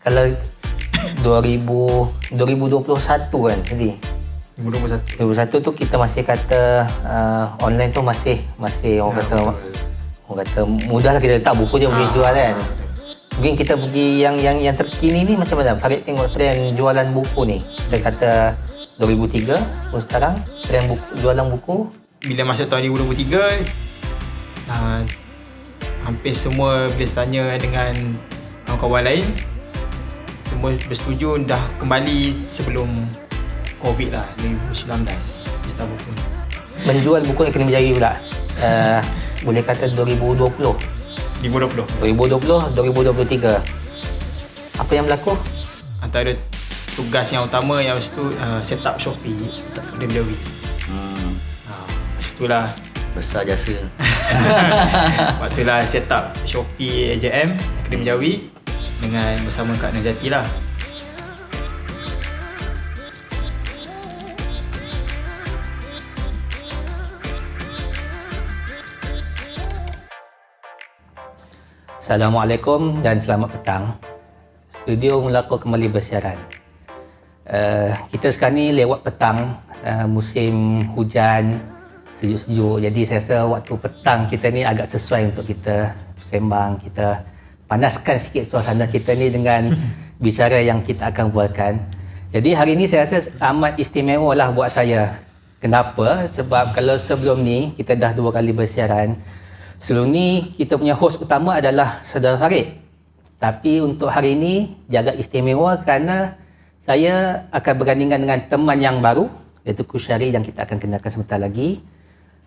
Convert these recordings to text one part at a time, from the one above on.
Kalau 2021 kan tadi. 2021 tu kita masih kata online tu masih orang kata mudah lah, kita letak buku je boleh jual kan. Mungkin kita pergi yang terkini ni macam mana? Farid tengok trend jualan buku ni. Kita kata 2003 pun sekarang trend buku, jualan buku. Bila masuk tahun 2023, hampir semua bila tanya dengan kawan-kawan lain, semua bersetuju dah kembali sebelum COVID lah, 2019 pesta buku. Menjual buku Akademi Jari pula. Boleh kata 2020, 2023. Apa yang berlaku? Antara tugas yang utama yang mesti set up Shopee Akademi Jari. Masa itulah Besar jasa. waktu lah set up Shopee AJM Akademi Jawi dengan bersama Kak Najati lah. Assalamualaikum dan selamat petang. Studio Mulako kembali bersiaran. Kita sekarang ni lewat petang, musim hujan, sejuk-sejuk. Jadi saya rasa waktu petang kita ni agak sesuai untuk kita sembang, kita panaskan sikit suasana kita ni dengan bicara yang kita akan buatkan. Jadi hari ni saya rasa amat istimewa lah buat saya. Kenapa? Sebab kalau sebelum ni kita dah 2 kali bersiaran. Sebelum ni kita punya host utama adalah Saudara Farid. Tapi untuk hari ini jaga istimewa kerana saya akan bergandingan dengan teman yang baru, iaitu Kusyari yang kita akan kenalkan sebentar lagi.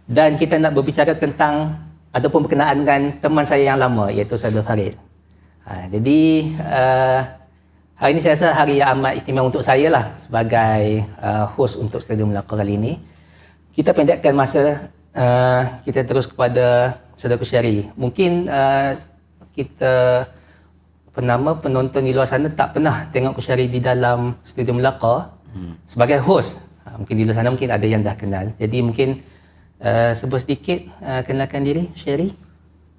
Dan kita nak berbicara tentang ataupun berkenaan dengan teman saya yang lama, iaitu Saudara Farid. Jadi hari ini saya rasa hari yang amat istimewa untuk saya lah sebagai host untuk Studio Melaka kali ini. Kita pendekkan masa, kita terus kepada Saudara Kusyari. Mungkin kita penonton di luar sana tak pernah tengok Kusyari di dalam Studio Melaka sebagai host. Mungkin di luar sana mungkin ada yang dah kenal. Jadi mungkin sebut sedikit kenalkan diri Kusyari.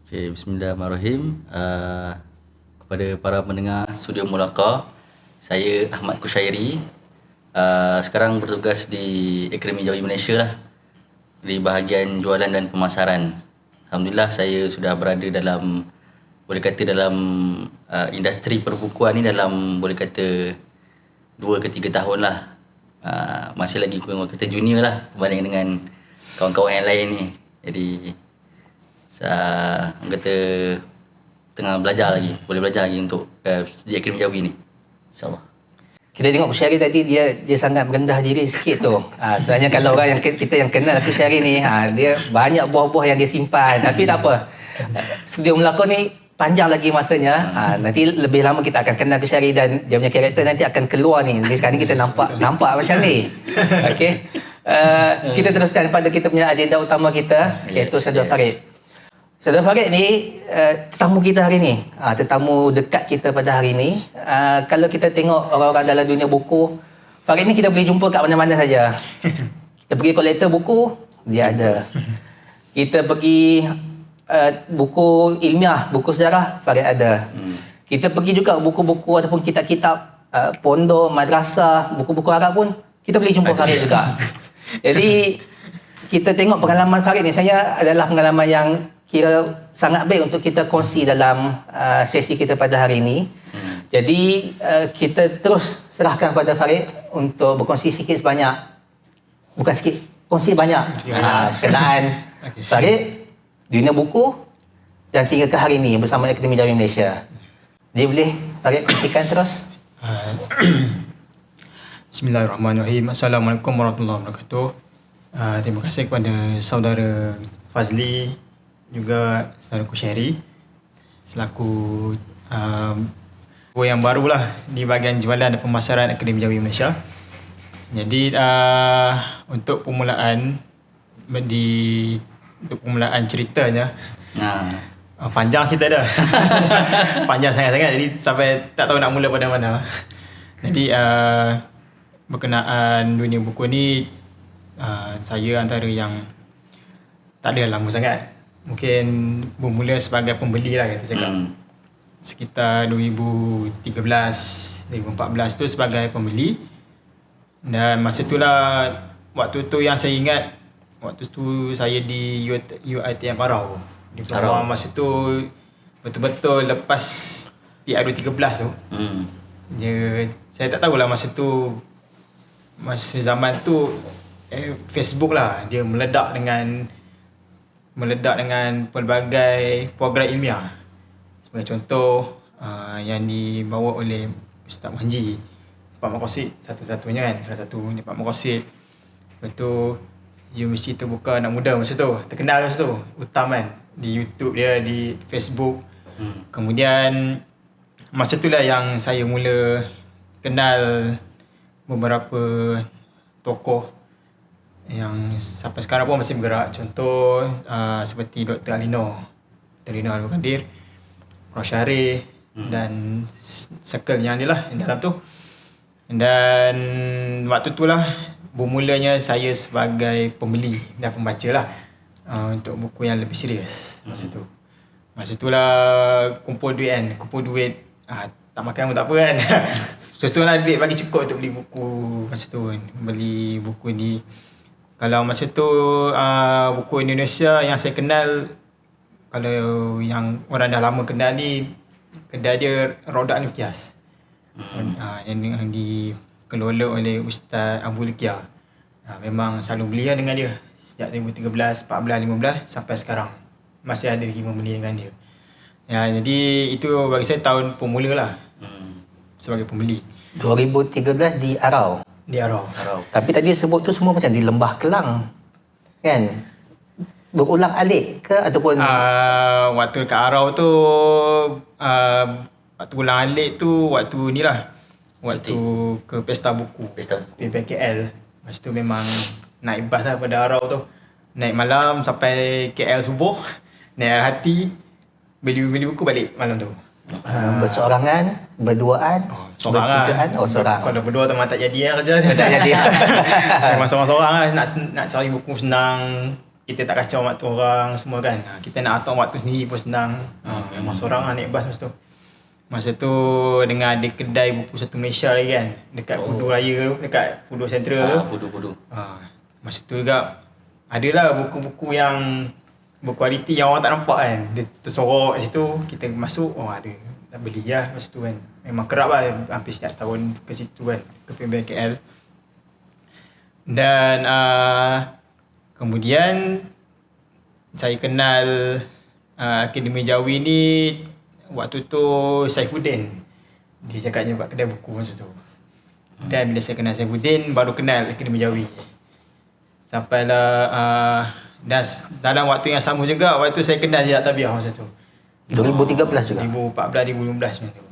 Okay, bismillahirrahmanirrahim. Kepada para pendengar Studio Melaka, saya Ahmad Kusyairi. Sekarang bertugas di Akademi Jawi Malaysia lah, di bahagian jualan dan pemasaran. Alhamdulillah saya sudah berada dalam, boleh kata dalam industri perbukuan ni dalam boleh kata 2 ke 3 tahun lah. Masih lagi kurang kata junior lah berbanding dengan kawan-kawan yang lain ni. Jadi saya kata tengah belajar lagi, boleh belajar lagi untuk di Akademi Jawi ni, insyaAllah. Kita tengok Kusyari tadi dia sangat merendah diri sikit tu. Sebenarnya kalau orang yang kita yang kenal Kusyari ni, dia banyak buah-buah yang dia simpan. Tapi tak apa. Studio Melaka ni panjang lagi masanya. Nanti lebih lama kita akan kenal Kusyari dan dia punya karakter nanti akan keluar ni. Jadi sekarang ni kita nampak macam ni. Okey. Kita teruskan pada kita punya agenda utama kita, iaitu Saudara Farid. Saudara Farid ni tetamu kita hari ni, tetamu dekat kita pada hari ni. Kalau kita tengok orang-orang dalam dunia buku, Farid ni kita boleh jumpa kat mana-mana saja. Kita pergi kolektor buku, dia ada. Kita pergi buku ilmiah, buku sejarah, Farid ada. Kita pergi juga buku-buku ataupun kitab-kitab pondok, madrasah, buku-buku Arab pun kita boleh jumpa Farid juga. Jadi kita tengok pengalaman Farid ni, saya adalah pengalaman yang kira sangat baik untuk kita kongsi dalam sesi kita pada hari ini. Jadi kita terus serahkan pada Farid untuk berkongsi sikit sebanyak, bukan sikit, kongsi banyak kenaan Farid, dunia buku dan sehingga ke hari ini bersama Akademi Jawi Malaysia. Dia boleh Farid kongsikan terus. Bismillahirrahmanirrahim. Assalamualaikum warahmatullahi wabarakatuh. Terima kasih kepada saudara Fazli, juga saudara Kusyari selaku yang barulah di bahagian jualan dan pemasaran Akademi Jawi Malaysia. Jadi untuk permulaan ceritanya, panjang cerita dah. Panjang sangat-sangat, jadi sampai tak tahu nak mula pada mana. Jadi berkenaan dunia buku ni, saya antara yang tak ada lama sangat. Mungkin bermula sebagai pembeli lah kita cakap. sekitar 2013, 2014 tu sebagai pembeli. Dan masa itulah, waktu tu yang saya ingat, waktu tu saya di UiTM Arau. Diploma masa tu betul-betul lepas PR2013 tu. Saya tak tahulah masa tu, masa zaman tu Facebook lah dia meledak dengan pelbagai program ilmiah. Sebagai contoh yang dibawa oleh Ustaz Manji, Pak Makosid satu-satunya kan, salah satu Pak Makosid. Lepas tu Universiti Terbuka Anak Muda masa tu, terkenal masa tu, Uttam kan, di YouTube dia, di Facebook. Kemudian masa itulah yang saya mula kenal beberapa tokoh yang sampai sekarang pun masih bergerak. Contoh seperti Dr. Alino Abdul Qadir, Prof. Syarif dan circle yang ni lah yang dalam tu. Dan waktu tu lah bermulanya saya sebagai pembeli dan pembaca lah untuk buku yang lebih serius masa tu. Masa tu lah kumpul duit tak makan pun tak apa kan. Susun lah duit bagi cukup untuk beli buku masa tu kan. Beli buku di, kalau masa tu buku Indonesia yang saya kenal, kalau yang orang dah lama kenal ni, kedai dia Rodak Niftias. Yang dikelola oleh Ustaz Abu Likia. Memang selalu beli lah dengan dia sejak 2013, 14, 15 sampai sekarang. Masih ada lagi membeli dengan dia. Ya, jadi itu bagi saya tahun pemula lah sebagai pembeli. 2013 di Arau. Di Arau. Tapi tadi sebut tu semua macam di Lembah Kelang. Kan? Berulang alik ke ataupun waktu kat Arau tu waktu ulang alik tu waktu ni lah. Waktu ke Pesta Buku. PBKL. Masa tu memang naik bas lah pada Arau tu. Naik malam sampai KL subuh. Naik LRT. Beli buku balik malam tu. berseorangan, berduaan, bertigaan, seorang. Kalau berdua tu memang tak jadi lah kerja. Tak jadi. Memang seorang-seorang lah. Nak cari buku senang. Kita tak kacau waktu orang semua kan. Kita nak atur waktu sendiri pun senang. Memang seorang lah naik bas masa tu. Masa tu dengan ada kedai buku Satu Malaysia lagi kan. Dekat Pudu Raya tu. Dekat Pudu Central tu. Pudu. Masa tu juga adalah buku-buku yang berkualiti yang orang tak nampak kan. Dia tersorok kat situ. Kita masuk, ada. Nak beli lah masa tu kan. Memang kerap lah. Hampir setiap tahun ke situ kan. Ke PBKL. Dan kemudian saya kenal Akademi Jawi ni waktu tu Saifuddin. Dia cakap dia buat kedai buku masa tu. Dan bila saya kenal Saifuddin, baru kenal Akademi Jawi. Sampailah dan dalam waktu yang sama juga, waktu saya kenal Jejak Tabiah masa tu. 2013 juga? 2014-2015 macam tu.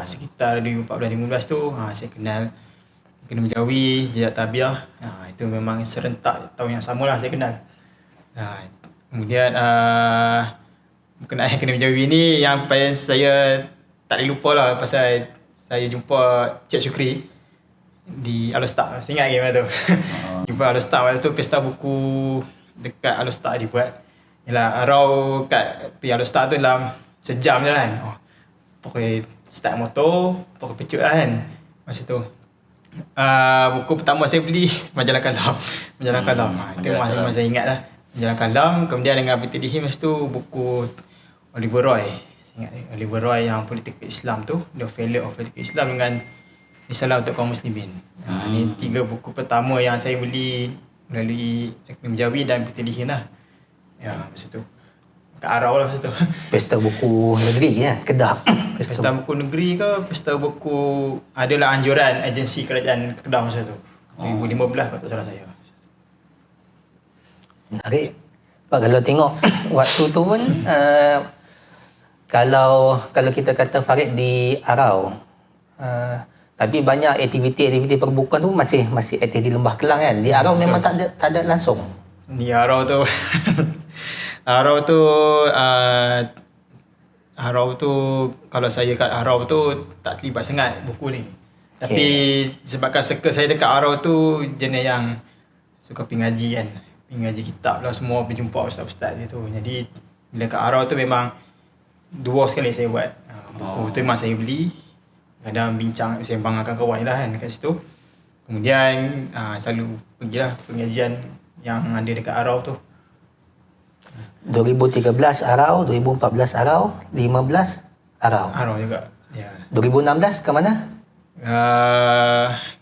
Sekitar 2014-2015 tu, saya kenal Akademi Jawi, Jejak Tabiah. Itu memang serentak tahun yang sama lah saya kenal. Kemudian berkenaan Akademi Jawi ni yang paling saya tak boleh lupa lah, pasal saya jumpa Cik Syukri di Alostar. Saya ingat lagi masa tu. Jumpa Alostar waktu tu, pesta buku dekat Alostar dibuat. Yalah, Arau kat pergi Alostar tu dalam sejam je kan. Pokoknya start motor, pokoknya pecut lah kan masa tu. Buku pertama saya beli Majalah Kalam. Itu masih saya ingat lah. Majalah Kalam. Kemudian dengan BTDH masa tu buku Oliver Roy. Saya ingat Oliver Roy yang Politik Islam tu, The Failure of Political Islam dengan Risalah untuk Kaum Muslimin. Ni 3 buku pertama yang saya beli melalui Akademi Jawi dan BTDH lah. Ya, masa tu kat Arau lah masa tu. Pesta buku negeri ya, Kedah. Pesta buku negeri ke pesta buku, adalah anjuran agensi kerajaan Kedah masa tu. 2015 kalau tak salah saya. Menarik. Pak, kalau tengok waktu tu pun kalau kita kata Farid di Arau, tapi banyak aktiviti perbukuan tu masih aktif di Lembah Kelang kan. Di Arau memang tak ada langsung. Di Arau tu Arau tu kalau saya kat Arau tu tak terlibat sangat buku ni. Tapi sebabkan circle saya dekat Arau tu jenis yang suka pergi ngaji kan. Pergi ngaji kitab lah, semua berjumpa ustaz-ustaz dia tu. Jadi bila kat Arau tu memang 2 sekali saya buat. Buku tu memang saya beli. Kadang bincang sembang dengan kawan lah kan dekat situ. Kemudian selalu pergilah pengajian yang ada dekat Arau tu. 2013 Arau, 2014 Arau, 15 Arau. Arau juga. Ya. 2016 ke mana?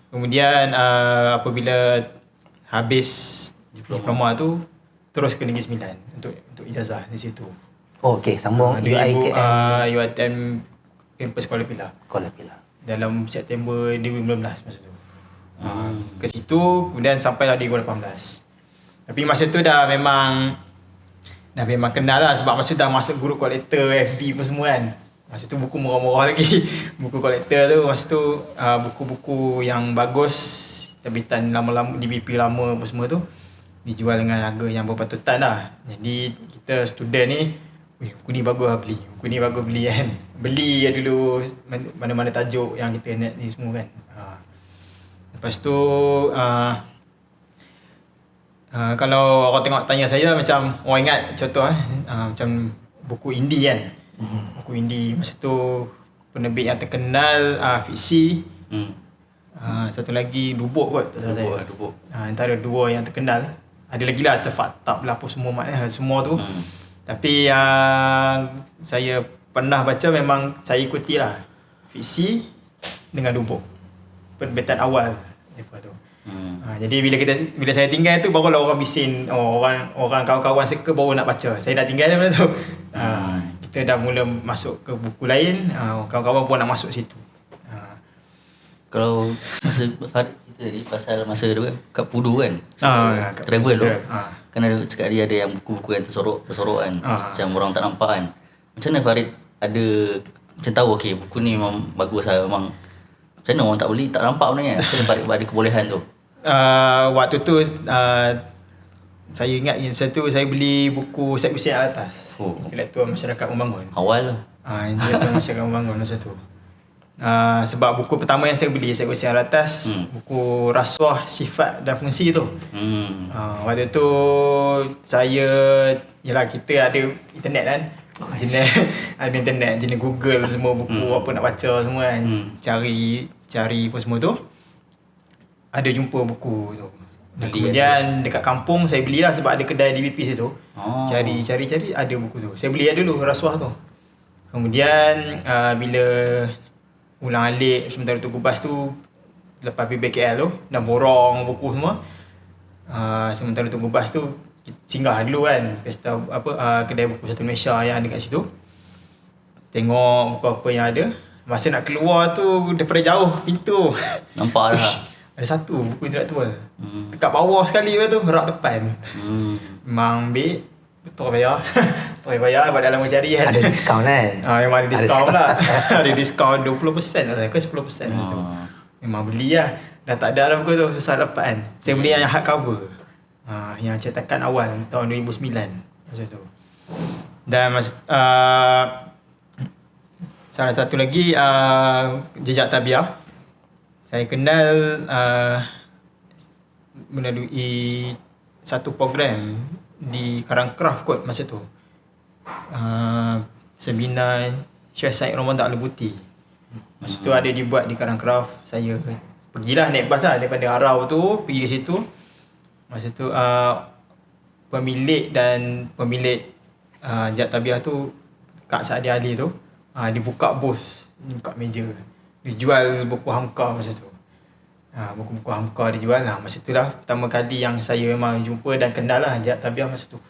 Kemudian apabila habis diploma tu terus ke Negeri Sembilan untuk ijazah di situ. Oh, okey, sambung UiTM UiTM kampus Kuala Pilah Kuala Pilah. dalam September 2019 masa tu. Ke situ kemudian sampailah 2018. Tapi masa tu dah memang kenal lah sebab masa tu dah masuk guru kolektor FB pun semua kan. Masa tu buku murah-murah lagi. Buku kolektor tu masa tu buku-buku yang bagus terbitan lama-lama DBP lama apa semua tu dijual dengan harga yang berpatutan lah. Jadi kita student ni, buku ni bagus lah beli. Buku ni bagus beli kan. Beli ya dulu mana-mana tajuk yang kita net ni semua kan. Lepas tu kalau orang tengok tanya saya macam orang ingat contoh macam buku indie kan. Buku indie masa tu penerbit yang terkenal fiksi. Satu lagi Dubuk kot tak salah saya. Dubuk. Antara dua yang terkenal. Ada lagi lah Terfatab lah apa semua maknanya semua tu. Tapi yang saya pernah baca memang saya ikutilah fiksi dengan Dubuk. Penerbitan awal depa tu. Jadi bila saya tinggal tu barulah orang bising, orang kawan-kawan suka baru nak baca. Saya dah tinggal dah tu. Kita dah mula masuk ke buku lain, kawan-kawan pun nak masuk situ. Kalau masa Farid cerita tadi pasal masa dia kat Pudu kan. Kat Travel tu. Pudu. Kan ada cakap dia ada yang buku-buku yang tersorok kan. Macam orang tak nampak kan. Macam mana Farid ada macam tahu okey buku ni memang bagus lah memang. Macam mana orang tak beli tak nampak sebenarnya. Macam mana Farid ada kebolehan tu? Waktu tu saya ingat saya beli buku Syed Hussein Alatas. Intelektual Masyarakat Membangun. Awal lah. Intelektual Masyarakat Membangun masa tu. Sebab buku pertama yang saya beli Syed Hussein Alatas, buku Rasuah Sifat dan Fungsi tu. Waktu tu kita ada internet kan. Ada internet, jenis Google semua buku apa nak baca semua kan. Cari apa semua tu. Ada jumpa buku tu. Dan kemudian dekat kampung saya belilah sebab ada kedai DBP situ. Cari ada buku tu. Saya beli dulu Rasuah tu. Kemudian bila ulang alik sementara tu Gubas tu lepas PBKL tu dan borong buku semua. Sementara tu Gubas tu singgah dulu kan pesta kedai buku Satu Malaysia yang ada kat situ. Tengok buku apa yang ada. Masa nak keluar tu daripada jauh pintu Nampak dah. ada satu buku intelektual. Dekat bawah sekali tu rak depan. Memang ambil betul bayar. Betul bayar sebab dalam mencari kan. Ada diskaun kan? Memang ada diskaun lah. Ada diskaun 20% ke 10% tu. Memang beli lah. Dah tak ada dah buku tu, susah dapat kan. Saya beli yang hardcover. Yang cetakan awal tahun 2009 masa tu. Dan salah satu lagi Jejak Tabiah. Saya kenal melalui satu program di Karangkraf kot masa tu. Seminar Syekh Said Ramadan Al-Buti. Masa tu ada dibuat di Karangkraf. Saya pergilah naik bas lah daripada Arau tu pergi ke situ. Masa tu pemilik Jejak Tabiah tu Kak Saadi Ali tu dia buka booth, dia buka meja. Dia jual buku Hamka masa tu. Buku-buku Hamka dia jual lah. Masa tu lah pertama kali yang saya memang jumpa dan kenal lah Jejak Tabiah masa tu.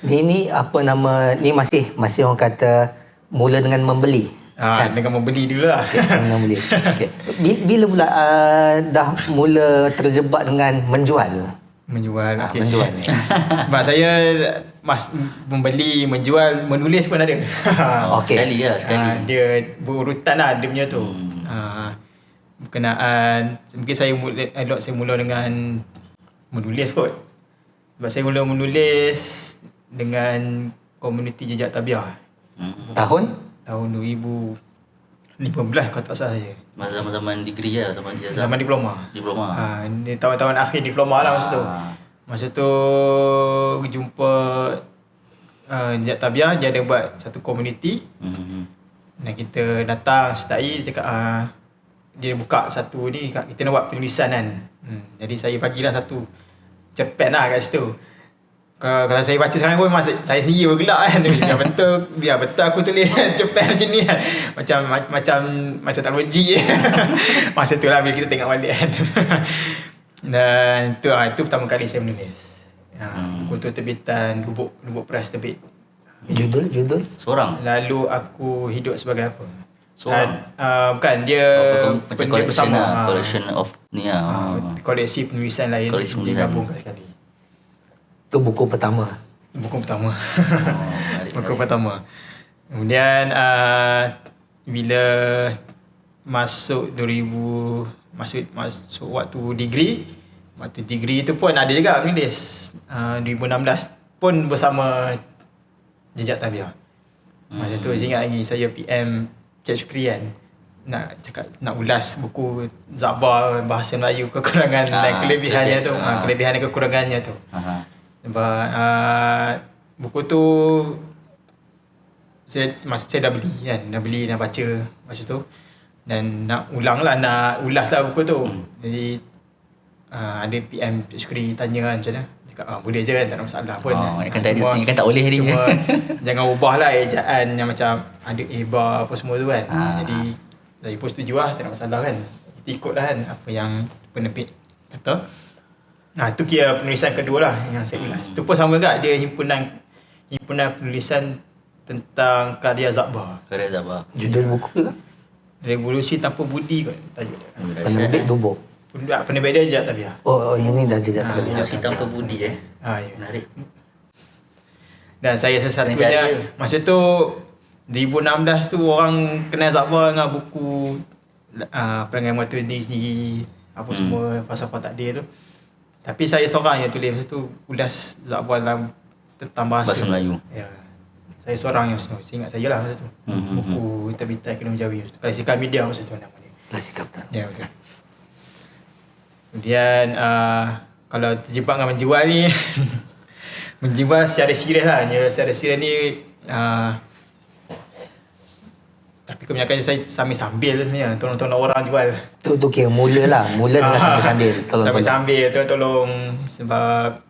Ni apa nama ni masih orang kata mula dengan membeli. Kan? Dengan membeli dulu lah. Dengan membeli. Okay. Bila pula dah mula terjebak dengan menjual? Menjual. Okay. Menjual ni. Sebab saya membeli, menjual, menulis pun ada. Sekali. Dia berurutan lah dia punya tu. Berkenaan mungkin saya mula dengan menulis kot. Sebab saya mula menulis dengan komuniti Jejak Tabiah. Tahun 2015 kalau tak salah saya. Zaman degree lah, zaman ijazah. Zaman diploma. Ni tahun-tahun akhir diploma lah masa tu. Masa tu jumpa Jejak Tabiah dia ada buat satu community. Dan kita datang sertai, dia cakap dia buka satu ni, kita nak buat penulisan kan. Jadi saya bagilah satu cerpen lah kat situ. Kalau saya baca sekarang pun saya sendiri bergelak kan. Biar betul aku tulis cerpen macam ni kan. Macam tak logik je. Masa tu lah bila kita tengok balik kan. Dan itu pertama kali saya menulis. Buku tu terbitan Lubuk Press terbit. Judul? Seorang? Lalu aku hidup sebagai apa? Seorang? Bukan, dia Macam penulis collection bersama. collection of ni lah. Koleksi penulisan lain Koleksi penulisan. digabungkan sekali. Itu buku pertama. Buku pertama. Menarik, Buku menarik. pertama. Kemudian bila masuk waktu degree tu pun ada juga menulis. 2016 pun bersama Jejak Tabiah. Masa tu saya ingat lagi, saya PM Cik Syukri kan, nak ulas buku Zakbar bahasa Melayu, kekurangan dan kelebihannya tu. Kelebihan dan kekurangannya tu. Sebab buku tu saya dah beli kan, dah baca masa tu, dan nak ulas lah buku tu. Jadi ada PM Cik Syukri tanya kan macam mana, cakap boleh je kan, tak ada masalah pun Ni kan tak boleh ni. cuma jangan ubah lah ejaan yang macam ada eba apa semua tu kan. Jadi saya pun setuju lah, tak ada masalah kan, kita ikut lah kan apa yang penerbit kata. Tu kira penulisan kedua lah yang saya ulas. Tu pun sama juga, dia himpunan penulisan tentang karya Zakbar. Karya Zabah. Judul buku ke? Revolusi Tanpa Budi kot tajuk dia. Penerbit Lubuk. Penerbit dia Jejak Tabiah. Oh, yang ni dah Jejak Tabiah. Revolusi Tanpa Budi Ya. Menarik. Dan saya Cari. sesatunya masa tu 2016 tu orang kenal Zakbar dengan buku Perangai Mata Diri Sendiri, apa semua falsafah takdir tu. Tapi saya seorang yang tulis masa tu, ulas Zakbar tentang bahasa Melayu. Ya. Saya seorang yang saya ingat saya lah masa tu. Buku terbitan Ekonomi Jawi. Klasikal Media masa tu nama dia. Klasikal betul. Ya, betul. Kemudian kalau terjebak dengan menjual ni menjual secara serius lah. Secara serius ni tapi kebanyakan saya sambil sebenarnya tolong orang jual. Tu kira mula dengan sambil-sambil. Sambil-sambil tolong sebab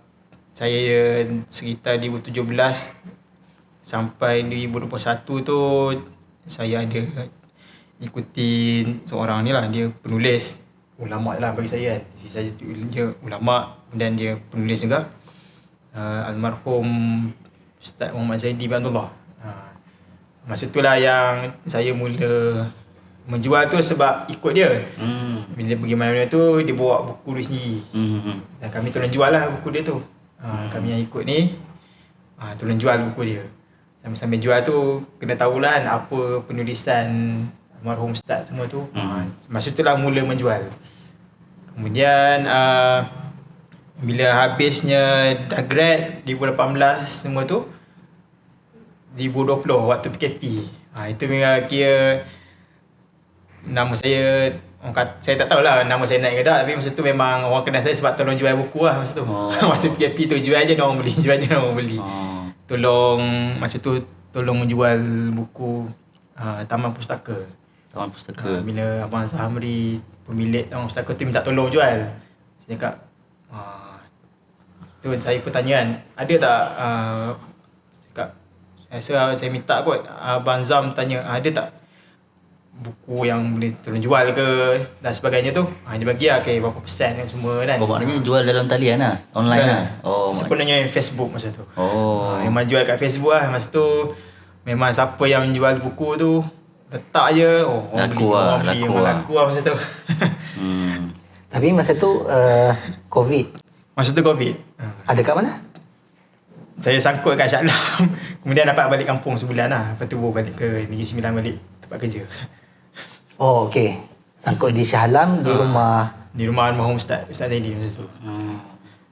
saya sekitar 2017 sampai 2021 tu saya ada ikutin seorang ni lah, dia penulis ulama lah bagi saya kan. Dia ulama dan dia penulis juga, almarhum Ustaz Muhammad Zaidi bin Abdullah. Masa tu lah yang saya mula menjual tu sebab ikut dia. Bila pergi mana-mana tu dia bawa buku dia sendiri. Dan kami tolong jual lah buku dia tu. Kami yang ikut ni tolong jual buku dia. Sambil-sambil jual tu kena tahulah kan apa penulisan almarhum Ustaz semua tu. Masa tu lah mula menjual. Kemudian bila habisnya dah grad 2018 semua tu, 2020 waktu PKP. Itu memang kira nama saya, saya tak tahulah nama saya naik ke tak, tapi masa tu memang orang kenal saya sebab tolong jual buku lah masa tu. Masa PKP tu jual je orang beli, orang beli. Masa tu tolong menjual buku Taman Pustaka. Taman Pustaka. Bila Abang Zahamri, pemilik Taman Pustaka tu minta tolong jual, saya cakap tu saya pun tanya kan, ada tak saya minta kot, Abang Zam tanya ada tak buku yang boleh tolong jual ke dan sebagainya tu. Dia bagi lah berapa persen kan semua kan. Maknanya jual dalam talian lah, online lah. Sepenuhnya Facebook masa tu. Memang jual kat Facebook lah masa tu. Memang siapa yang jual buku tu letak je, orang beli. Laku lah masa tu. Tapi masa tu COVID. Masa tu COVID. Ada kat mana? Saya sangkut kat Shah Alam. Kemudian dapat balik kampung sebulan lah. Lepas tu balik ke Negeri Sembilan, balik tempat kerja. Oh, okey. Sangkut di Shah Alam, di rumah almarhum Ustaz Zaidi masa tu.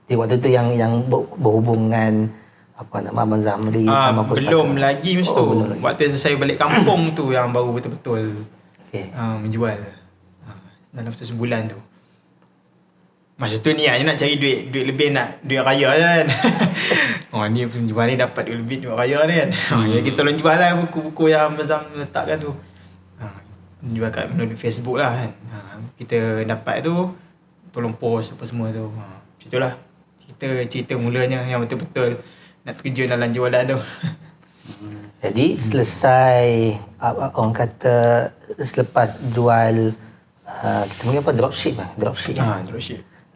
Di waktu tu yang berhubung dengan apa nama Abang Zamri, Taman Pustaka. Belum lagi masa tu. Belum lagi. Waktu saya balik kampung tu yang baru betul-betul Okey. menjual. Dalam sebulan tu. Masa tu niatnya nak cari duit lebih, nak duit raya kan. Ni penjual ni dapat duit lebih, duit raya ni kan. Ya kita tolong jual lah buku-buku yang Abang letakkan tu. Jual kat melalui Facebook lah kan. Kita dapat tu, tolong post apa semua tu. Macam tu lah cerita mulanya yang betul-betul nak terjun dalam jualan tu. Jadi selesai orang kata selepas jual kita panggil apa, dropship kan?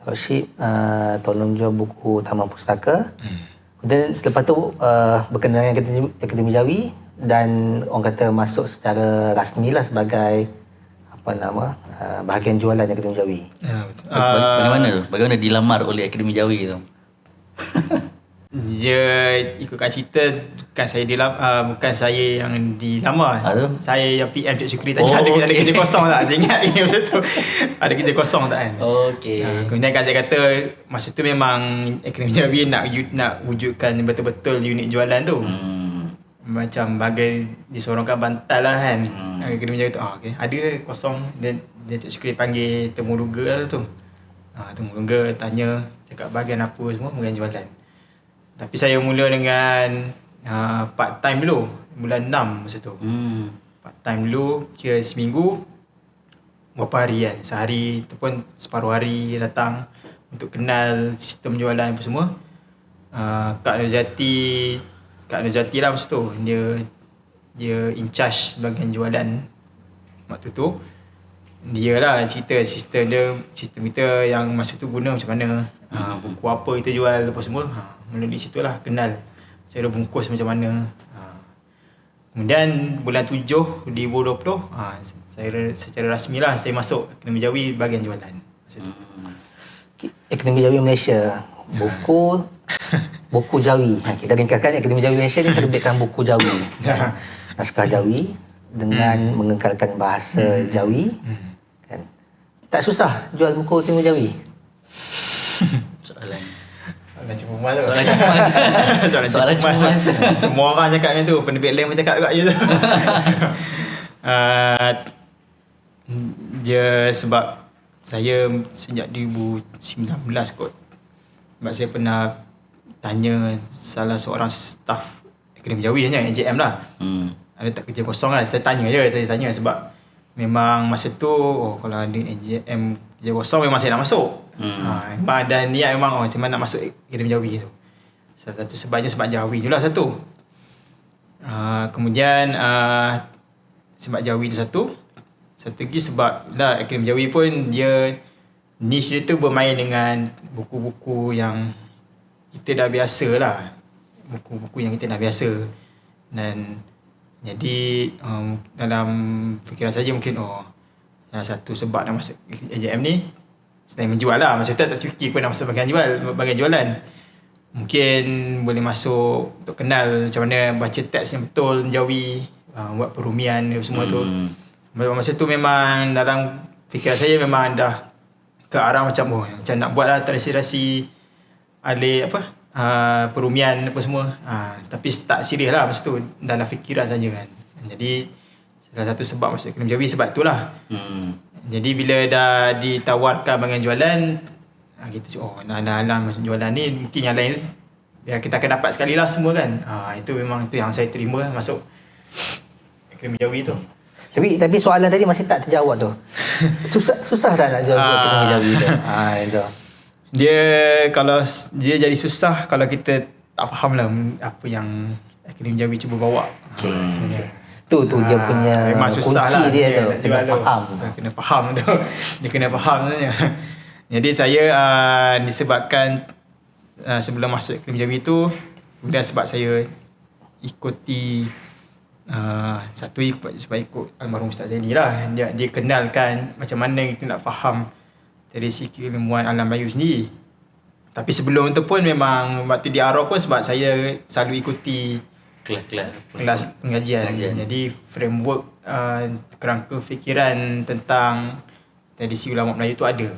Dropship, tolong jual buku Taman Pustaka. Kemudian selepas tu berkenaan dengan Akademi Jawi dan orang kata masuk secara rasmi lah sebagai bahagian jualan Akademi Jawi. Betul. Bagaimana dilamar oleh Akademi Jawi tu? Dia ikutkan cerita bukan saya yang dilamar. Saya yang PM Cik Syukri tanya ada kerja kosong tak? Saya ingat ini macam tu. Ada kerja kosong tak kan? Okey. Kemudian kan saya kata masa tu memang Akademi Jawi nak wujudkan betul-betul unit jualan tu. Macam bagai disorongkan bantal lah kan. Akademi Jawi tu okay. Ada kosong. Dia Cik Syukri panggil temu duga lah tu. Temu duga tanya cakap bahagian apa semua, bahagian jualan. Tapi saya mula dengan part time dulu, bulan 6 masa tu. Part time dulu, kira seminggu berapa hari kan. Sehari ataupun separuh hari datang untuk kenal sistem jualan apa semua. Kak Nuzati lah masa tu. Dia in charge bahagian jualan waktu tu. Dia lah cerita sistem kita yang masa tu guna macam mana. Buku apa kita jual apa semua. Melalui situ lah kenal cara bungkus macam mana. Kemudian bulan 7 2020 saya secara rasmi lah saya masuk Akademi Jawi bahagian jualan masa tu. Akademi Jawi Malaysia, buku Jawi. Kita ringkaskan Akademi Jawi Malaysia ni terbitkan buku Jawi. Naskah Jawi dengan mengekalkan bahasa Jawi. Kan? Tak susah jual buku Akademi Jawi. Soalan cepumas tu. Soalan cepumas. Semua orang cakap macam tu. Penerbit lain pun cakap juga je tu. Dia sebab saya sejak 2019 kot. Sebab saya pernah tanya salah seorang staff Akademi Jawi hanya AJM lah. Ada tak kerja kosong lah. Saya tanya sebab memang masa tu kalau ada AJM kerja kosong memang saya nak masuk. Memang ada niat memang saya nak masuk Akademi Jawi tu. Satu sebabnya sebab Jawi tu lah satu. Kemudian sebab Jawi tu satu lagi sebab lah Akademi Jawi pun dia niche dia tu bermain dengan buku-buku yang kita dah biasa lah. Buku-buku yang kita dah biasa. Dan jadi dalam fikiran saya mungkin salah satu sebab nak masuk AJM ni selain menjual lah. Masa tu tak fikir pun nak masuk bahagian jualan. Mungkin boleh masuk untuk kenal macam mana baca teks yang betul Jawi, buat perumian semua tu. Masa tu memang dalam fikiran saya memang dah ke arah macam nak buat lah transliterasi alih perumian apa semua. Tapi tak serius lah masa tu, dalam fikiran saja kan. Jadi salah satu sebab masuk Akademi Jawi sebab itulah. Jadi bila dah ditawarkan bahagian jualan, kita nak masuk jualan ni, mungkin yang lain ya kita akan dapat sekali lah semua kan. Itu memang itu yang saya terima masuk Akademi Jawi tu. Tapi soalan tadi masih tak terjawab tu. Susah tak nak jawab Akademi Jawi tu? Itu. Dia jadi susah kalau kita tak faham lah apa yang Akademi Jawi cuba bawa. Tu dia punya memang susah kunci lah dia tu. Kena faham. Dia kena faham sebenarnya. Jadi saya disebabkan sebelum masuk Akademi Jawi tu, kemudian sebab saya ikuti satu sebab ikut almarhum Ustaz Zaini lah. Dia kenalkan macam mana kita nak faham tradisi keilmuan alam Melayu sendiri. Tapi sebelum tu pun memang waktu di Arab pun sebab saya selalu ikuti kelas pengajian. Jadi framework kerangka fikiran tentang tradisi ulama Melayu tu ada.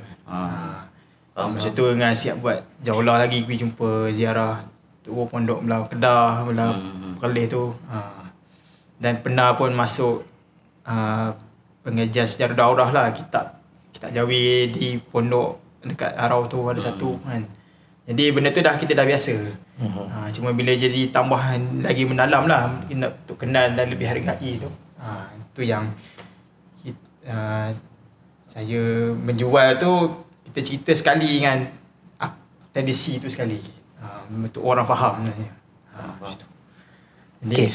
Masa tu dengan siap buat jaulah lagi pergi jumpa ziarah Tua Pondok Belau Kedah, Belau Perlis tu. Dan pernah pun masuk pengajian sejarah daurah lah, kitab Jawi di pondok dekat Arau tu ada satu kan. Jadi benda tu kita dah biasa. Cuma bila jadi tambahan lagi mendalam lah untuk kenal dan lebih hargai tu. Itu yang saya menjual tu, kita cerita sekali dengan tendensi tu sekali. Untuk orang faham sebenarnya. Jadi Okey.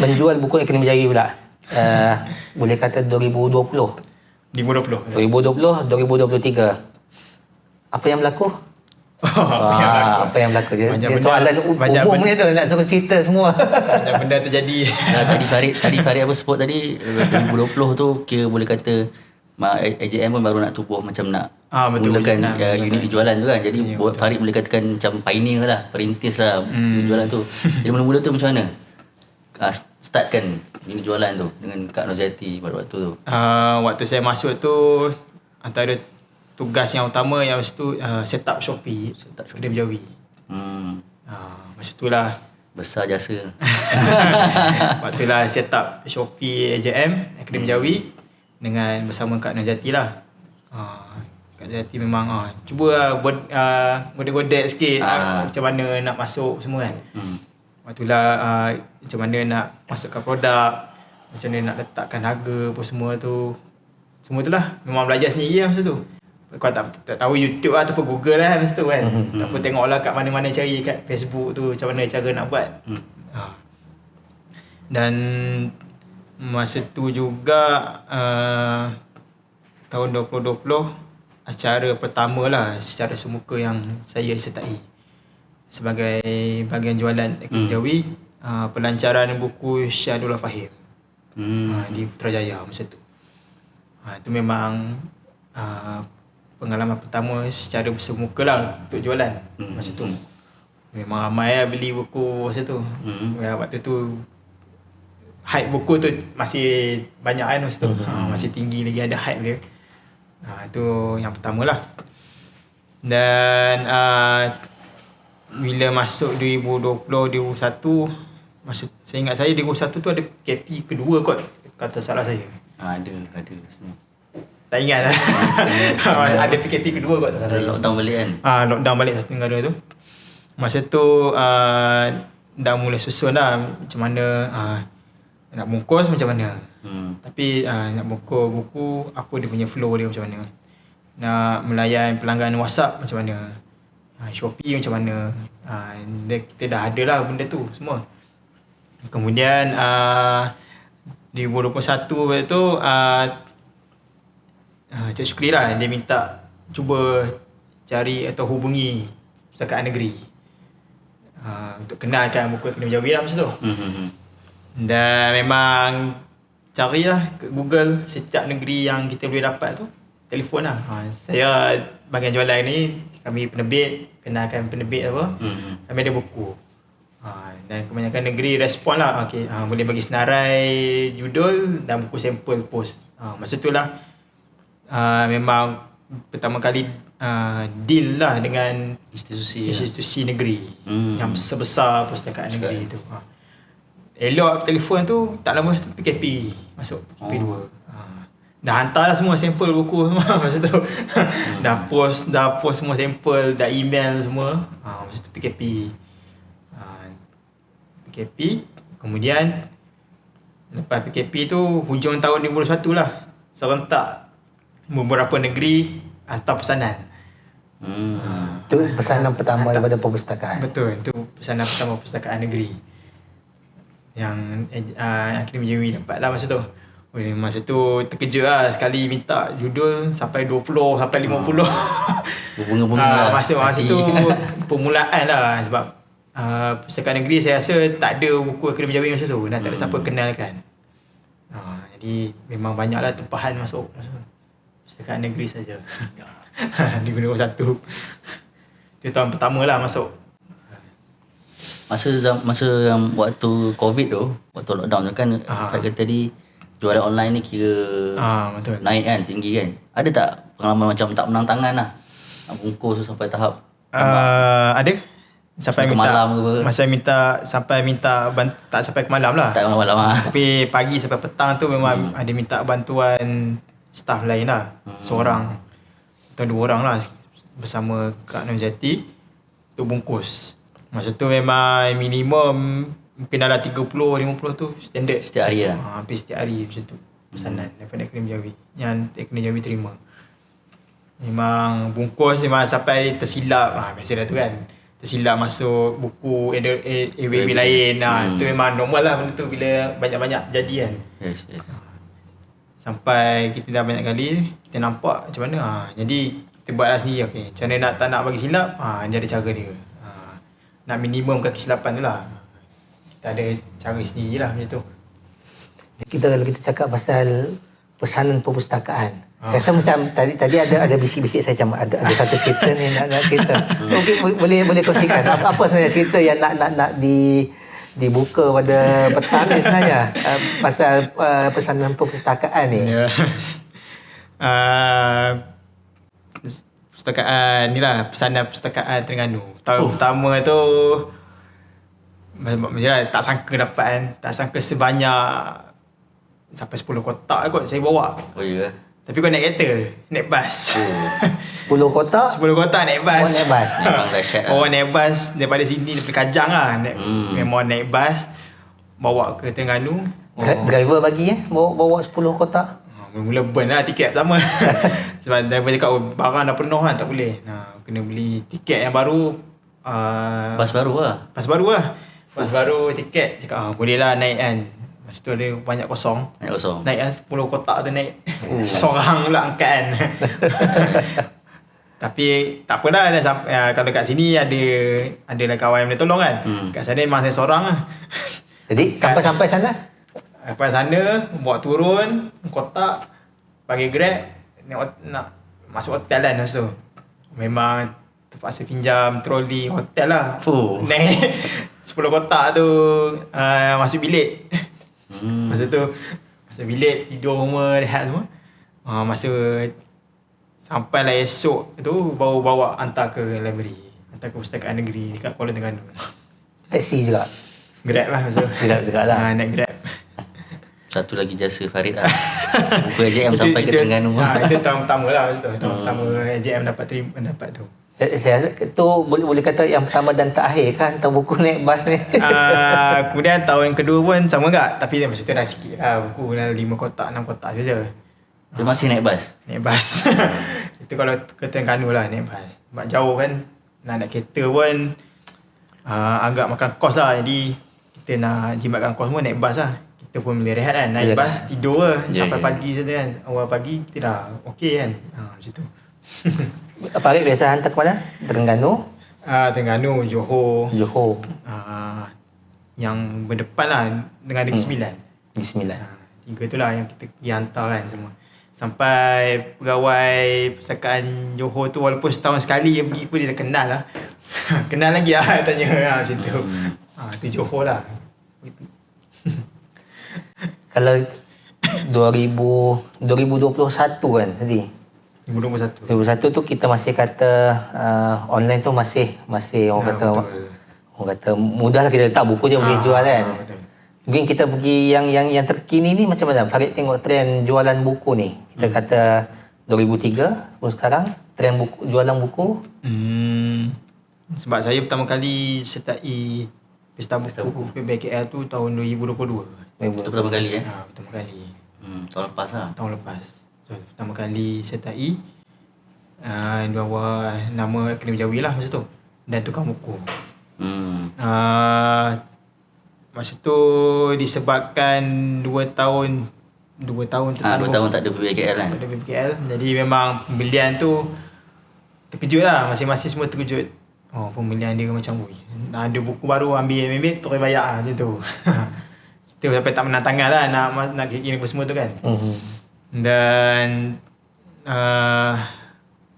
Menjual buku Akademi Jari pula. Boleh kata 2020. 2020. 2023. Apa yang berlaku? Apa yang berlaku? Dia Banyak soalan banyak umum ni tu nak suruh cerita semua. banyak benda terjadi. Tadi Farid apa sebut tadi 2020 tu kira boleh kata AJM pun baru nak tubuh macam nak Betul. mulakan unit jualan tu kan. Jadi Ya, betul. Farid boleh katakan macam pioneer lah, perintis lah unit jualan tu. Jadi mula-mula tu macam mana? Startkan unit jualan tu dengan Kak Nurzaiti pada waktu tu. Waktu saya masuk tu, antara tugas yang utama yang masa tu set up Shopee, Kedai Berjawi. Masa tu lah Besar jasa. waktu lah set up Shopee AJM Kedai Berjawi dengan bersama Kak Nurzaiti lah. Kak Nurzaiti memang cuba godek-godek sikit macam mana nak masuk semua kan. Waktu lah macam mana nak masukkan produk, macam mana nak letakkan harga apa semua tu. Semua tu lah memang belajar sendiri lah masa tu. Kau tak tahu YouTube lah ataupun Google lah masa tu kan. Tak pun tengok lah kat mana-mana cari kat Facebook tu macam mana cara nak buat. Dan masa tu juga tahun 2020 acara pertama lah secara semuka yang saya sertai sebagai bahagian jualan Akademi Jawi, pelancaran buku Syahidullah Fahim di Putrajaya masa tu. Itu memang pengalaman pertama secara bersemuka lah untuk jualan masa tu. Memang ramai lah beli buku masa tu. Waktu tu hype buku tu masih banyak kan masa tu. Masih tinggi lagi, ada hype dia. Itu yang pertama lah. Dan bila masuk 2020, 2021, saya ingat saya 2021 tu ada PKP kedua kot, kata salah saya. Ada semua. Tak ingat lah. Ada PKP kedua kot, tak salah saya. Lockdown balik kan. Lockdown balik satu negara tu. Masa tu dah mulai susun lah macam mana nak bungkus macam mana. Tapi nak bungkus buku, apa dia punya flow dia macam mana. Nak melayan pelanggan WhatsApp macam mana. Shopee macam mana. Kita dah ada lah benda tu semua. Kemudian 2021 tu Cik Syukri lah, dia minta cuba cari atau hubungi Pustakaan Negeri untuk kenalkan buku Akademi Jawi lah masa tu. Dan memang carilah ke Google setiap negeri yang kita boleh dapat tu, telefon lah. Saya bahagian jualan ni, kami penerbit, kenalkan penerbit apa, kami ada buku. Dan kebanyakan negeri respon lah, boleh bagi senarai judul dan buku sampel post. Masa tu lah memang pertama kali deal lah dengan institusi negeri yang sebesar Pustakaan Negeri tu. Elok telefon tu, tak lama tu PKP masuk PKP 2. Dah hantar lah semua sampel buku semua masa tu. Dah post semua sampel, dah email semua. Masa tu PKP. Kemudian lepas PKP tu hujung tahun 2021 lah, serentak beberapa negeri hantar pesanan. Itu pesanan pertama daripada perpustakaan. Betul, itu pesanan pertama Pustakaan Negeri yang Akademi Jawi dapat lah masa tu. Masa tu terkejut lah, sekali minta judul sampai 20 sampai 50. Berbunga-bunga lah. Masa tu permulaan lah, sebab Pustakaan Negeri saya rasa tak ada buku Akademi Jawi masa tu dan tak ada siapa kenalkan. Jadi memang banyaklah tempahan masuk masa tu. Pustakaan Negeri saja. Di 2021. Itu tahun pertama lah masuk. Masa yang waktu COVID tu, waktu lockdown tu kan, Fad kata tadi jualan online ni kira Betul. naik kan, tinggi kan. Ada tak pengalaman macam tak menang tangan lah, nak bungkus tu sampai tahap Ada. Sampai ke minta malam ke apa? Masa sampai minta tak sampai ke malam lah. tak malam lah. Tapi pagi sampai petang tu memang ada minta bantuan staff lain lah. Seorang atau dua orang lah. bersama Kak Nurjati untuk bungkus. Masa tu memang minimum mungkin dalam 30-50 tu standard. Setiap hari lah? Hampir setiap hari macam tu pesanan daripada Akademi Jawi yang Akademi Jawi terima. Memang bungkus memang sampai tersilap. Biasalah tu kan. Tersilap masuk buku AWB lain. Tu memang normal lah benda tu bila banyak-banyak jadi kan. Yes. Sampai kita dah banyak kali kita nampak macam mana. Jadi kita buatlah sendiri. Okay. Macam mana tak nak bagi silap, dia ada cara dia. Nak minimumkan kesilapan tu lah. Kita ada cara sendiri lah macam tu. Kalau kita cakap pasal pesanan perpustakaan, saya rasa macam tadi ada bisik-bisik saya macam ada satu cerita ni nak cerita. Mungkin boleh kongsikan apa sebenarnya cerita yang nak dibuka pada petang ni sebenarnya pasal pesanan perpustakaan ni. Perpustakaan ni lah, pesanan perpustakaan Terengganu. Tahun pertama tu tak sangka dapat kan. Tak sangka sebanyak sampai 10 kotak kot saya bawa. Oh ya. Tapi kau naik kereta, naik bas. 10 kotak? 10 kotak naik bas. Oh, naik bas. Memang dahsyat lah. Naik bas daripada sini, daripada Kajang lah. Memang naik bas, bawa ke Terengganu. Driver bagi bawa 10 kotak? Mula burn lah tiket pertama. Sebab driver cakap barang dah penuh kan, tak boleh. Kena beli tiket yang baru. Bas baru lah. Bas baru tiket. Cakap boleh lah naik kan. Masa tu ada banyak kosong. Naik lah 10 kotak tu naik. Seorang pula angkat kan. Tapi tak apa dah. Kalau kat sini ada kawan yang boleh tolong kan. Kat sana memang saya seorang lah. Jadi sampai sana? Sampai sana, bawa turun kotak, bagi Grab, nak masuk hotel kan masa tu. Memang terpaksa pinjam troli hotel lah. Naik 10 kotak tu masuk bilik. Masa tu masuk bilik, tidur rumah, rehat semua. Masa sampailah esok tu baru bawa hantar ke library, hantar ke Perpustakaan Negeri dekat Kuala Terengganu. Taksi juga? Grab lah masa tu. Grab juga lah. Naik Grab. Satu lagi jasa Farid lah. Buku AJM sampai ke Terengganu. Itu tahun pertama lah masa tu. Tahun pertama AJM dapat tu. Saya rasa tu boleh kata yang pertama dan terakhir kan hantar buku naik bas ni. Kemudian tahun kedua pun sama tak? Tapi masa tu dah sikit lah. Buku dah 5 kotak, 6 kotak saja. Dia masih naik bas? Naik bas. Itu kalau ke Terengganu lah naik bas. Sebab jauh kan. Nak kereta pun agak makan kos lah. Jadi kita nak jimatkan kos pun naik bas lah. Kita pun boleh rehat kan. Naik bas tidur lah. Sampai pagi saja kan. Awal pagi kita dah okey kan. Macam tu. Farid biasa hantar ke mana? Terengganu? Terengganu, Johor. Yang berdepan lah dengan Negeri Sembilan. Negeri Sembilan. 3 tu lah yang kita pergi hantar kan semua. Sampai pegawai Perpustakaan Johor tu walaupun setahun sekali dia pergi pun dia dah kenal lah. Kenal lagi lah tanya macam tu. Tu Johor lah. Kalau 2021 kan tadi? 2021 tu kita masih kata online tu masih orang kata mudah lah, kita letak buku je boleh jual kan. Betul. Mungkin kita pergi yang terkini ni macam mana? Farid tengok trend jualan buku ni. Kita kata 2003 pun sekarang trend jualan buku. Sebab saya pertama kali sertai Pesta Buku PBKL tu tahun 2022. Itu pertama kali Pertama kali. Tahun lepas lah. Tahun lepas. Pertama kali sertai di bawah nama Akademi Jawi lah masa tu. Dan tukang buku. Masa tu disebabkan 2 tahun tertangguh. 2 tahun tak ada PBKL kan? Tak ada PBKL. Jadi memang pembelian tu terkejut lah. Masing-masing semua terkejut. Pembelian dia macam ada buku baru ambil terus bayar lah macam tu. Kita sampai tak menang tangan lah nak kira apa semua tu kan. Dan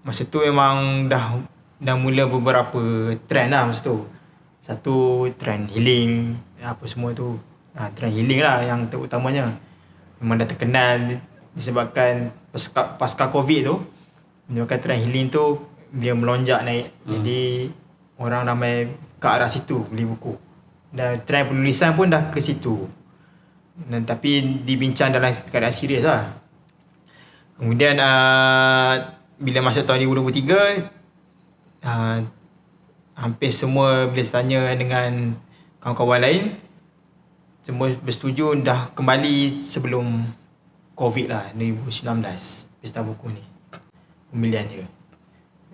masa tu memang dah mula beberapa trend lah masa tu. Satu trend healing, apa semua tu. Trend healing lah yang terutamanya. Memang dah terkenal disebabkan pasca COVID tu. Menyebabkan trend healing tu dia melonjak naik. Jadi orang ramai ke arah situ beli buku. Dan trend penulisan pun dah ke situ. Dan tapi dibincang dalam keadaan serius lah. Kemudian bila masuk tahun 2023 hampir semua bila saya tanya dengan kawan-kawan lain, semua bersetuju dah kembali sebelum COVID lah, 2019 pesta buku ni. Pembelian dia.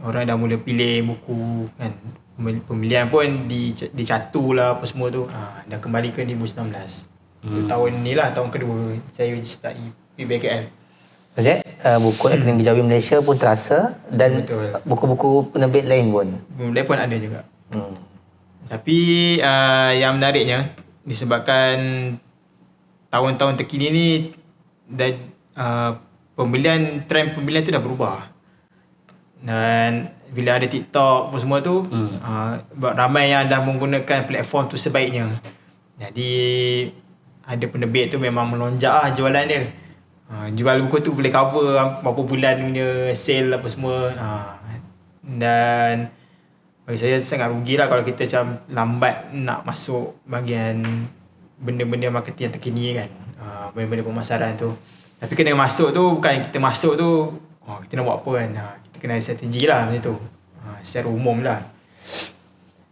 Orang dah mula pilih buku kan. Pembelian pun dicatu lah apa semua tu. Dah kembali ke 2019. Tahun ni lah, tahun kedua saya start PBKL. Jadi buku Akademi Jawi Malaysia pun terasa dan Betul. buku-buku penerbit lain pun. Pembelian pun ada juga. Tapi yang menariknya disebabkan tahun-tahun terkini ni dan trend pembelian tu dah berubah. Dan bila ada TikTok apa semua tu, ramai yang dah menggunakan platform tu sebaiknya. Jadi ada penerbit tu memang melonjak lah jualan dia. Jual buku tu boleh cover berapa bulan punya sale apa semua. Dan bagi saya sangat rugi lah kalau kita macam lambat nak masuk bahagian benda-benda marketing yang terkini kan. Benda-benda pemasaran tu. Tapi kena masuk tu bukan kita masuk tu kita nak buat apa kan. Kita kena ada strategi lah macam tu. Secara umum lah.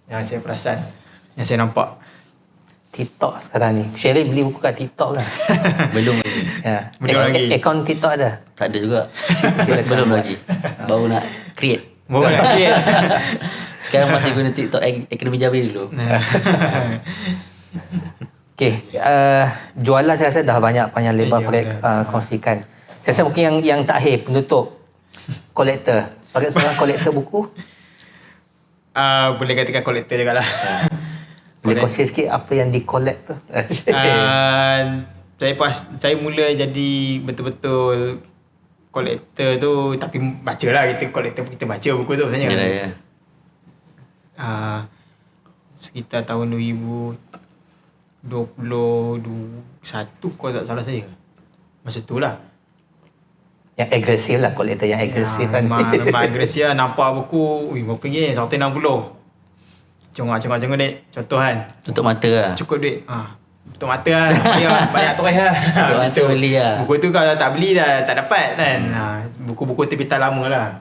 Yang saya perasan, yang saya nampak. TikTok sekarang ni. Sherry beli buku kat TikTok kan? Belum lagi. Ya. Belum lagi. Akaun TikTok ada? Tak ada juga. Belum lagi. Baru nak create. Baru nak create. Sekarang masih guna TikTok Akademi Jawi dulu. Okey, jualan saya rasa dah banyak panjang lebar kongsikan. Saya rasa mungkin yang terakhir penutup kolektor. Sebagai seorang kolektor buku, Boleh katakan kolektor juga lah. boleh kongsi sikit apa yang di-collect tu? Saya mula jadi betul-betul kolektor tu, tapi baca lah kita kolektor, kita baca buku tu sebenarnya. Ya. Sekitar tahun 2021 kalau tak salah saya. Masa tu lah. Yang agresif lah, kolektor yang agresif kan. Memang agresif lah. Nampak buku, berapa ringgit? 160. Congak-congak dek. Contoh kan. Tutup mata lah. Cukup duit. Tutup mata lah. Banyak toreh lah. Tutup mata beli lah. Buku tu kalau tak beli dah tak dapat kan. Buku-buku terbitan lama lah.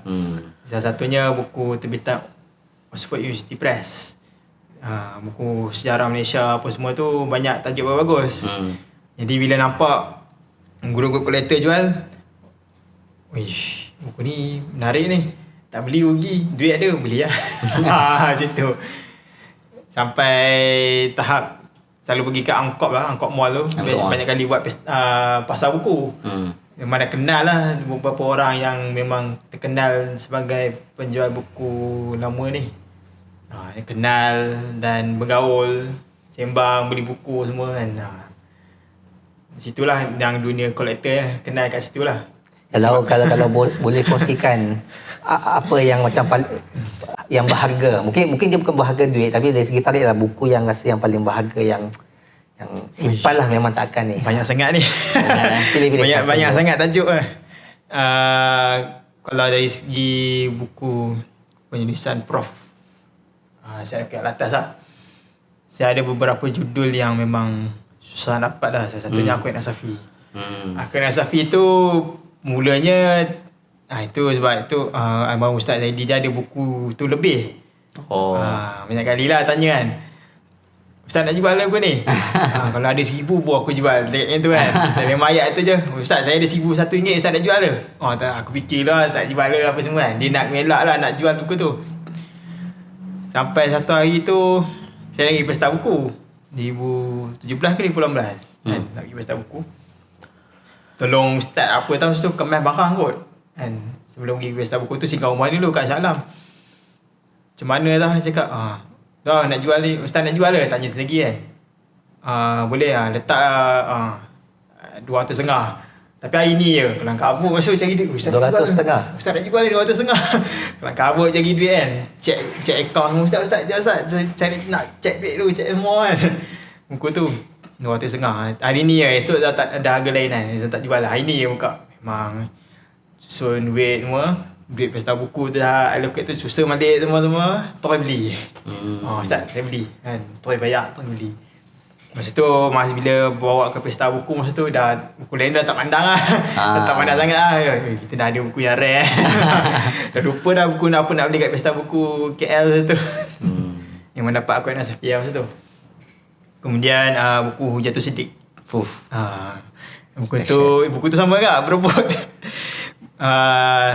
Salah satunya buku terbitan Oxford University Press. Buku sejarah Malaysia apa semua tu banyak tajuk bagus. Jadi bila nampak guru-guru kolektor jual, wish, buku ni menarik ni. Tak beli rugi, duit ada beli lah. Macam tu. Sampai tahap selalu pergi ke Angkop Mall tu. Banyak kali buat pasar buku. Memang dah kenal lah beberapa orang yang memang terkenal sebagai penjual buku lama ni. Dia kenal dan bergaul, sembang, beli buku semua kan. Situlah yang dunia kolektor kenal kat situ lah. Kalau boleh kongsikan apa yang macam yang berharga. Mungkin dia bukan berharga duit, tapi dari segi Farid lah buku yang rasa yang paling berharga, yang simpan lah memang takkan ni. Banyak sangat ni. Pilih-pilih banyak sangat tajuk lah. Kalau dari segi buku penulisan Prof, saya dekat atas lah. Saya ada beberapa judul yang memang susah dapat lah. Salah satunya Akun Nasafi. Akun Nasafi tu mulanya itu sebab itu Abang Ustaz Zaidi dia ada buku tu lebih. Banyak kali lah tanya kan, Ustaz nak jual apa ni? Kalau ada 1,000 pun aku jual. Tengok tu kan. Dalam ayat tu je, Ustaz saya ada RM1 Ustaz nak jual ke? Aku fikir lah tak jual lah apa semua kan. Dia nak melak lah nak jual buku tu. Sampai satu hari tu saya lagi pesta buku 2017 ke 2018 kan, nak pergi pesta buku. Tolong Ustaz apa tahu situ kemas barang kot kan. Sebelum pergi pesta buku tu singgah rumah dulu kat Shah Alam. Macam mana dah cakap dah nak jual ni, Ustaz nak jual ke? Tanya lagi kan. Boleh letak 200 setengah. Tapi hari ni je kelang kabut masuk cari duit. Ustaz 200 setengah. Ustaz nak jual ni 200 setengah. Kelang kabut cari duit kan. Check akaun semua. Ustaz cari nak check duit dulu, check semua kan. Buku tu 200 setengah. Hari ni je, esok dah tak ada harga lain kan. Ustaz tak jual lah. Hari ni je buka. Memang susun duit semua. Duit pesta buku tu dah allocate tu, susah balik semua-semua. Terus beli. Ustaz saya beli kan. Terus bayar, terus beli. Masa tu bila bawa ke pesta buku masa tu dah buku lain dah tak pandang lah. Dah tak pandang sangat lah. Kita dah ada buku yang rare. Dah lupa dah buku apa nak beli kat pesta buku KL masa tu. Yang mana dapat aku dengan Safia masa tu. Kemudian buku Jatuh Sedik. Buku tu sama juga berebut.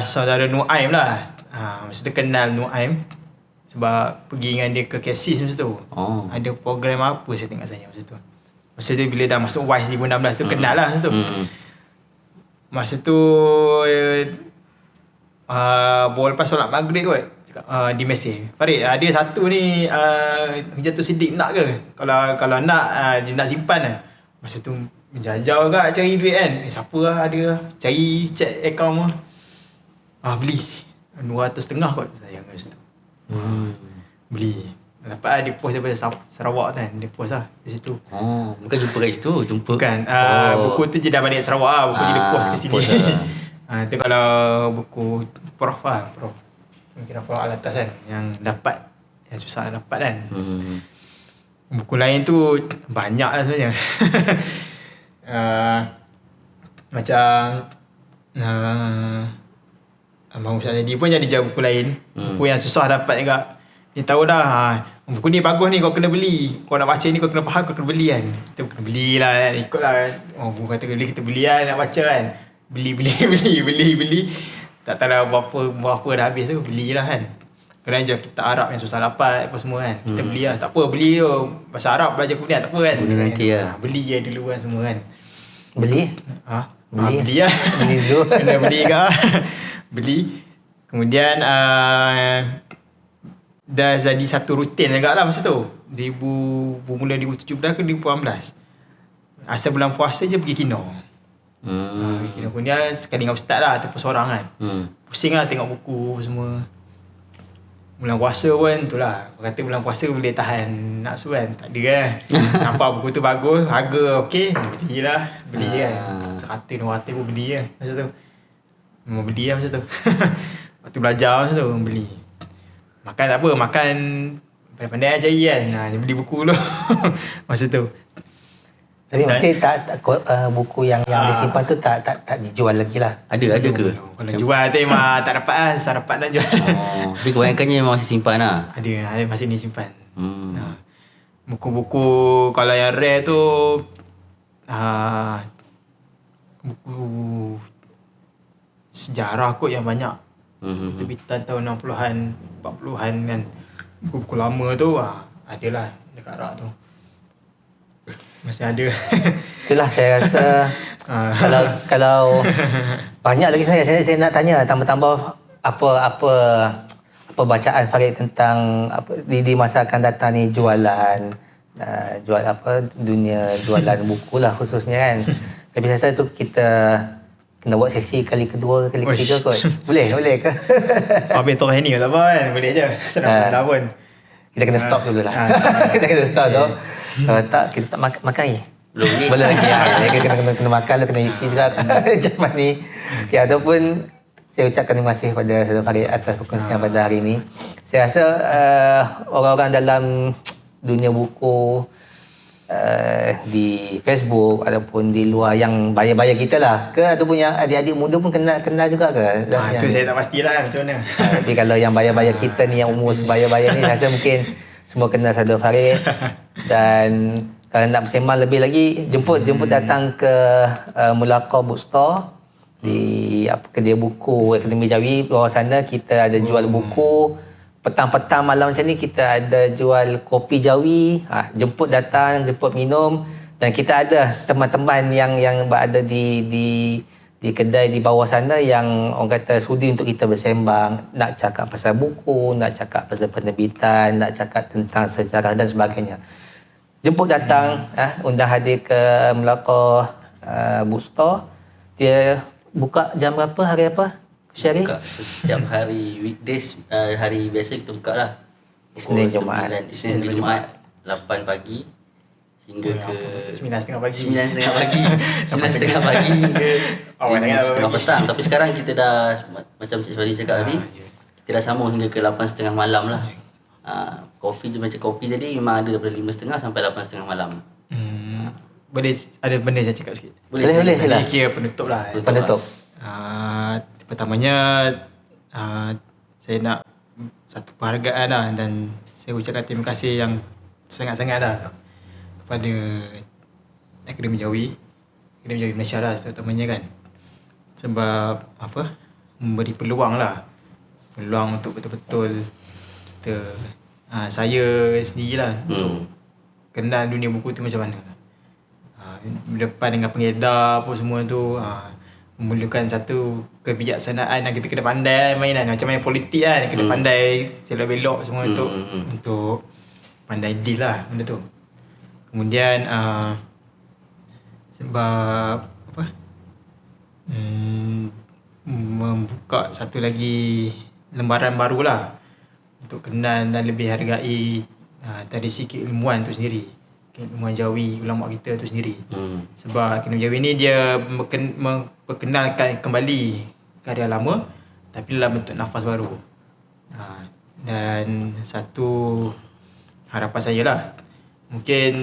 Saudara Nuaim lah. Masa tu kenal Nuaim sebab pergi dengan dia ke Kesis masa tu. Ada program apa saya tengok saya masa tu. Masa tu bila dah masuk WISE 2016 tu kenal lah masa tu. Masa tu baru lepas solat maghrib kot. Di mesej, Farid ada satu ni Jatuh Sedik nak ke? Kalau nak dia nak simpan lah. Masa tu menjajau kat cari duit kan. Siapa lah ada lah. Cari check account lah. Beli 200.5 kot sayang masa tu. Beli. Dapat dia post daripada Sarawak kan. Dia post lah di situ. Bukan jumpa kat situ, jumpa. Bukan. Buku tu je dah balik Sarawak lah. Buku dia post ke sini. Post lah. Itu kalau buku Prof lah. Prof. Mungkin Prof Alatas kan. Yang dapat. Yang susah nak dapat kan. Buku lain tu banyak lah sebenarnya. Macam Abang Ustaz Jadi pun jadi jual buku lain. Buku yang susah dapat juga. Dia tahu dah buku ni bagus ni kau kena beli. Kau nak baca ni kau kena faham kau kena beli kan. Kita kena belilah kan. Ikut lah kan. Buku kata beli kita beli lah nak baca kan. Beli. Tak tahu lah berapa dah habis tu. Belilah kan. Kerana jual kitab Arab yang susah dapat apa semua kan. Kita beli lah. Tak apa beli tu. Bahasa Arab belajar kemudian tak apa kan. Beli nanti lah. Beli je dulu kan semua kan. Beli? Beli lah. Beli dulu. Kena beli ke. Beli. Kemudian dah jadi satu rutin agak lah masa tu. Bermula 2017 ke 2018. Asal bulan puasa je pergi kino. Kino kemudian sekali dengan ustaz lah ataupun seorang kan. Pusing lah tengok buku semua. Bulan puasa pun tu lah. Kau kata bulan puasa boleh tahan nafsu kan. Tak ada kan. Nampak buku tu bagus. Harga okey. Belilah. Beli kan. 100-200 pun beli kan. Masa tu. Memang beli lah masa tu. Waktu belajar masa tu beli. Makan tak apa. Makan pandai-pandai lah cari kan. Beli buku dulu. Masa tu. Tapi masih buku yang disimpan tu tak dijual lagi lah. Ada ke? Kalau jual tu memang tak dapat lah. Susah dapat nak jual. Tapi kebanyakannya memang masih simpan lah. Ada masih disimpan. Buku-buku kalau yang rare tu buku sejarah kot yang banyak. Terbitan tahun 60-an 40-an kan. Buku-buku lama tu adalah dekat Arak tu. Masih ada. Itulah saya rasa kalau banyak lagi sebenarnya saya nak tanya tambah-tambah apa bacaan Farid tentang di masa akan datang ni jualan dunia jualan buku lah khususnya kan. Tapi saya rasa tu kita kena buat sesi kali kedua kali ketiga kot. Boleh ke? Habis Torah ni tak apa kan. Boleh je. Tak nak pandang pun. Kita kena stop dulu lah. Kita kena stop tu. Kalau tak kita tak makan ni. Belum ni. Boleh lagi kena makan lah, kena isi juga zaman ni. Okay, ataupun saya ucapkan terima kasih pada Saudara Farid atas perkongsian pada hari ini. Saya rasa orang-orang dalam dunia buku di Facebook ataupun di luar yang bayar-bayar kita lah ke ataupun yang adik-adik muda pun kenal juga ke? Itu saya tak pastilah macam mana. Tapi kalau yang bayar-bayar kita ni yang umur bayar-bayar ni saya rasa mungkin semua kenal Saudara Farid. Dan kalau nak bersembang lebih lagi jemput datang ke Mulaqah Bookstore di kedai buku Akademi Jawi. Luar sana kita ada jual buku. Petang-petang malam macam ni kita ada jual kopi Jawi. Jemput datang, jemput minum. Dan kita ada teman-teman yang berada di kedai di bawah sana yang orang kata sudi untuk kita bersembang, nak cakap pasal buku, nak cakap pasal penerbitan, nak cakap tentang sejarah dan sebagainya. Jemput datang, undang hadir ke Mulaqah Bookstore. Dia buka jam berapa, hari apa? Syari? Buka setiap hari weekdays, hari biasa kita buka lah. Isnin Jumaat. Isnin hingga Jumaat 8 pagi hingga ke 9.30 pagi. 9.30 pagi. 9.30 pagi hingga 9.30 petang. Tapi sekarang kita dah macam Cik Fadi cakap tadi, kita dah sambung hingga ke 8.30 malam lah. Kopi tu macam kopi tadi memang ada daripada 5.30 sampai 8.30 malam. boleh ada benda saya cakap sikit. Boleh, silakan. sila. Ini kira penutup lah. Penutup. Pertamanya saya nak satu penghargaan lah, dan saya ucapkan terima kasih yang sangat-sangat lah kepada Akademi Jawi Malaysia lah terutamanya kan. Sebab memberi peluang untuk betul-betul kita saya sendirilah untuk kenal dunia buku tu macam mana. Berdepan dengan pengedar apa semua tu, memerlukan satu kebijaksanaan yang kita kena pandai mainan, macam main politik kan, kena pandai selok belok semua untuk pandai deal lah benda tu. Kemudian sebab membuka satu lagi lembaran baru lah untuk kenal dan lebih hargai tradisi keilmuan tu sendiri, keilmuan Jawi ulama kita tu sendiri. Sebab Akademi Jawi ni dia memperkenalkan kembali karya lama tapi dalam bentuk nafas baru. Dan satu harapan saya lah, mungkin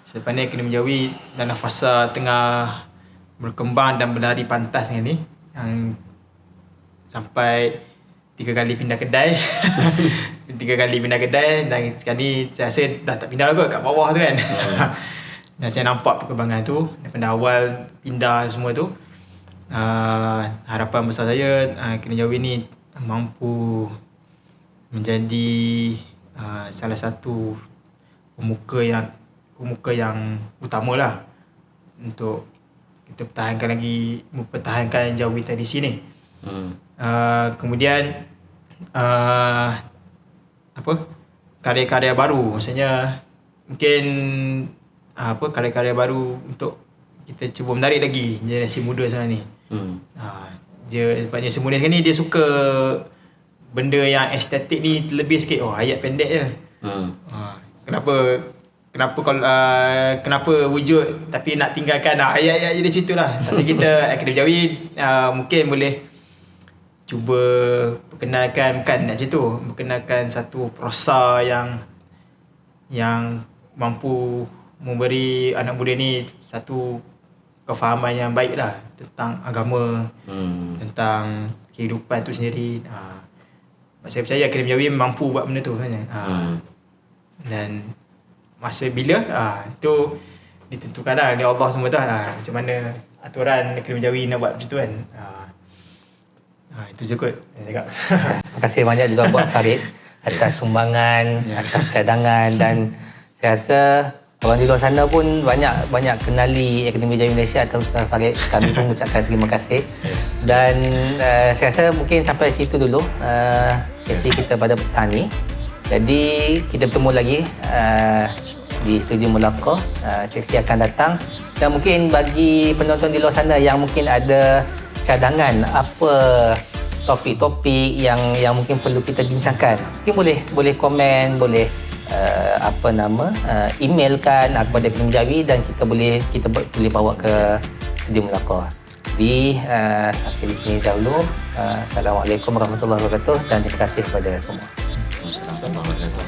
selepas ni Akademi Jawi dalam fasa tengah berkembang dan berlari pantas dengan ni, yang sampai 3 kali pindah kedai 3 kali pindah kedai, dan sekali saya rasa dah tak pindah kot kat bawah tu kan. Dan saya nampak perkembangan tu daripada awal pindah semua tu. Harapan besar saya Akademi Jawi ni mampu menjadi salah satu pemuka yang utama lah untuk kita mempertahankan Jawi tradisi ni. Kemudian karya-karya baru, maksudnya mungkin karya-karya baru untuk kita cuba menarik lagi generasi muda sekarang ni. Sebabnya semua sekarang ni dia suka benda yang estetik ni lebih sikit. Ayat pendek je. Kenapa wujud tapi nak tinggalkan ayat-ayat je, dia cerita lah. Tapi kita Akademi Jawi mungkin boleh cuba perkenalkan, bukan nak macam tu, perkenalkan satu prosa yang mampu memberi anak muda ni satu kefahaman yang baik lah tentang agama, tentang kehidupan tu sendiri. Saya percaya Akademi Jawi mampu buat benda tu sebenarnya. Dan masa bila itu ditentukan lah oleh Allah semua tu, macam mana aturan Akademi Jawi nak buat macam tu kan. Itu je kot saya cakap. Terima kasih banyak juga buat Farid atas sumbangan, atas cadangan, dan saya rasa orang di luar sana pun banyak kenali Akademi Jawi Malaysia atau Ustaz Farid. Kami pun mengucapkan terima kasih. Dan saya rasa mungkin sampai situ dulu sesi kita pada petang ni. Jadi kita bertemu lagi di Studio Mulaqah sesi akan datang. Dan mungkin bagi penonton di luar sana yang mungkin ada cadangan apa topik-topik yang mungkin perlu kita bincangkan, mungkin boleh komen, boleh emailkan kepada Akademi Jawi, dan kita boleh bawa ke Studio Mulaqah. Sampai di sini dahulu. Assalamualaikum warahmatullahi wabarakatuh, dan terima kasih kepada semua. Assalamualaikum warahmatullahi wabarakatuh.